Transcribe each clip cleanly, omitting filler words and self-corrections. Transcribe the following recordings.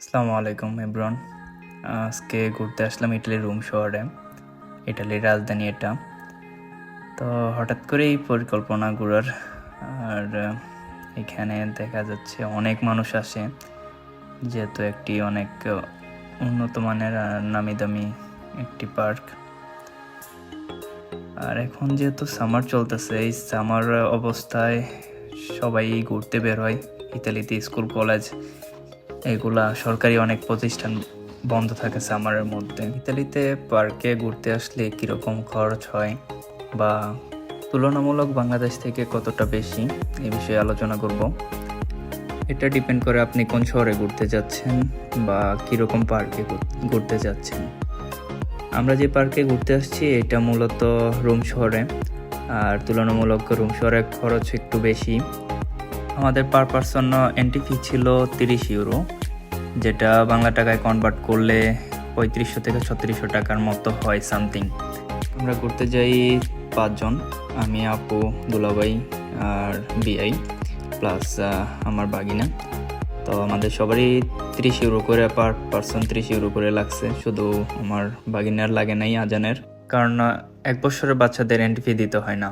আসসালামু আলাইকুম এভরিওয়ান। আজকে ঘুরতে আসলাম ইটালির রোম শহরে। ইটালির রাজধানী এটা। তো হঠাৎ করেই পরিকল্পনা ঘোরার। আর এখানে দেখা যাচ্ছে অনেক মানুষ আসে, যেহেতু একটি অনেক উন্নত মানের আর নামি দামি একটি পার্ক। আর এখন যেহেতু সামার চলতেছে, এই সামার অবস্থায় সবাই ঘুরতে বের হয়। ইতালিতে স্কুল কলেজ এগুলা সরকারি অনেক প্রতিষ্ঠান বন্ধ থাকে সামারের মধ্যে। ইতালিতে পার্কে ঘুরতে আসলে কীরকম খরচ হয় বা তুলনামূলক বাংলাদেশ থেকে কতটা বেশি, এই বিষয়ে আলোচনা করব। এটা ডিপেন্ড করে আপনি কোন শহরে ঘুরতে যাচ্ছেন বা কীরকম পার্কে ঘুরতে যাচ্ছেন। আমরা যে পার্কে ঘুরতে আসছি এটা মূলত রোম শহরে, আর তুলনামূলক রোম শহরে খরচ একটু বেশি। আমাদের পার পারসন এন্ট্রি ফি ছিল 30 ইউরো, যেটা বাংলা টাকায় কনভার্ট করলে 3500 থেকে 3600 টাকার মতো হয় সামথিং। আমরা ঘুরতে যাই 5 জন, আমি, আপু, দুলাভাই আর বিআই প্লাস আমার বাগিনা। তো আমাদের সবারই 30 ইউরো করে পার পারসন 30 ইউরো করে লাগছে। শুধু আমার বাগিনার লাগে নাই আজানের, কারণ 1 বছরের বাচ্চাদের এন্ট্রি ফি দিতে হয় না।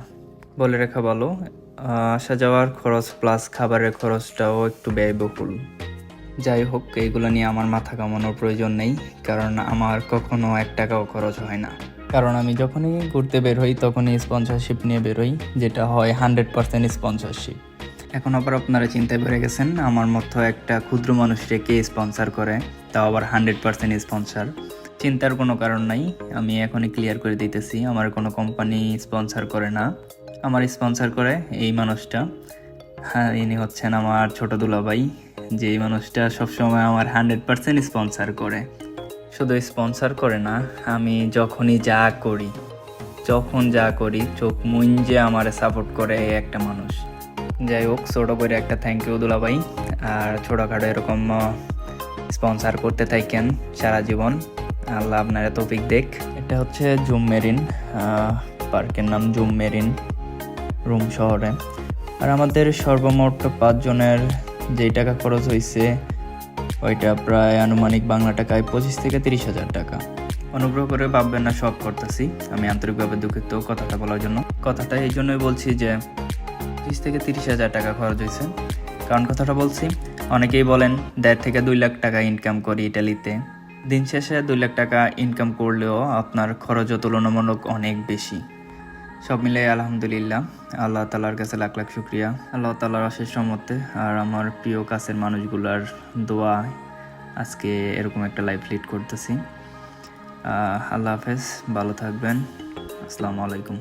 বলে রাখা ভালো, আসা যাওয়ার খরচ প্লাস খাবারের খরচটাও একটু ব্যয়বহুল। যাই হোক, এইগুলো নিয়ে আমার মাথা কামানোর প্রয়োজন নেই, কারণ আমার কখনো 1 টাকাও খরচ হয় না। কারণ আমি যখনই ঘুরতে বের হই তখনই স্পন্সরশিপ নিয়ে বেরোই, যেটা হয় 100% স্পন্সরশিপ। এখন আবার আপনারা চিন্তায় পড়ে গেছেন আমার মতো একটা ক্ষুদ্র মানুষকে কে স্পন্সর করে, তাও আবার 100% স্পন্সর। চিন্তার কোনো কারণ নাই, আমি এখনই ক্লিয়ার করে দিতেছি। আমার কোনো কোম্পানি স্পন্সর করে না, আমার স্পন্সর করে এই মানুষটা। হ্যাঁ, ইনি হচ্ছেন আমার ছোট দুলাভাই, যে এই মানুষটা সবসময় আমার 100% স্পন্সর করে। শুধু স্পন্সর করে না, আমি যখনই যা করি চোখ মুঞ্জে আমার সাপোর্ট করে এই একটা মানুষ। যাই হোক, ছোটো করে একটা থ্যাংক ইউ দুলাভাই। আর ছোটোখাটো এরকম স্পন্সর করতে থাকেন সারা জীবন, আল্লাহ আপনারা তৌফিক দেখ। এটা হচ্ছে জুম মেরিন, পার্কের নাম জুম মেরিন, রোম শহরে। আর আমাদের সর্বমোট 5 জনের যেই টাকা খরচ হয়েছে ওইটা প্রায় আনুমানিক বাংলা টাকায় 25 থেকে 30 হাজার টাকা। অনুগ্রহ করে ভাববেন না শখ করতেছি, আমি আন্তরিকভাবে দুঃখিত কথাটা বলার জন্য। কথাটা এই জন্যই বলছি যে 20 থেকে 30 হাজার টাকা খরচ হয়েছে। কারণ কথাটা বলছি, অনেকেই বলেন 1.5 থেকে 2 লাখ টাকা ইনকাম করি ইটালিতে। দিন শেষে 2 লাখ টাকা ইনকাম করলেও আপনার খরচও তুলনামূলক অনেক বেশি। সব মিলে আলহামদুলিল্লাহ, আল্লাহ তালার কাছে লাখ লাখ শুক্রিয়া, আল্লাহ তালার অশেষ রহমতে আর আমার প্রিয় কাছের মানুষগুলার দোয়া আজকে এরকম একটা লাইফ লিড করতেছি। আল্লাহ হাফেজ, ভালো থাকবেন, আসসালামু আলাইকুম।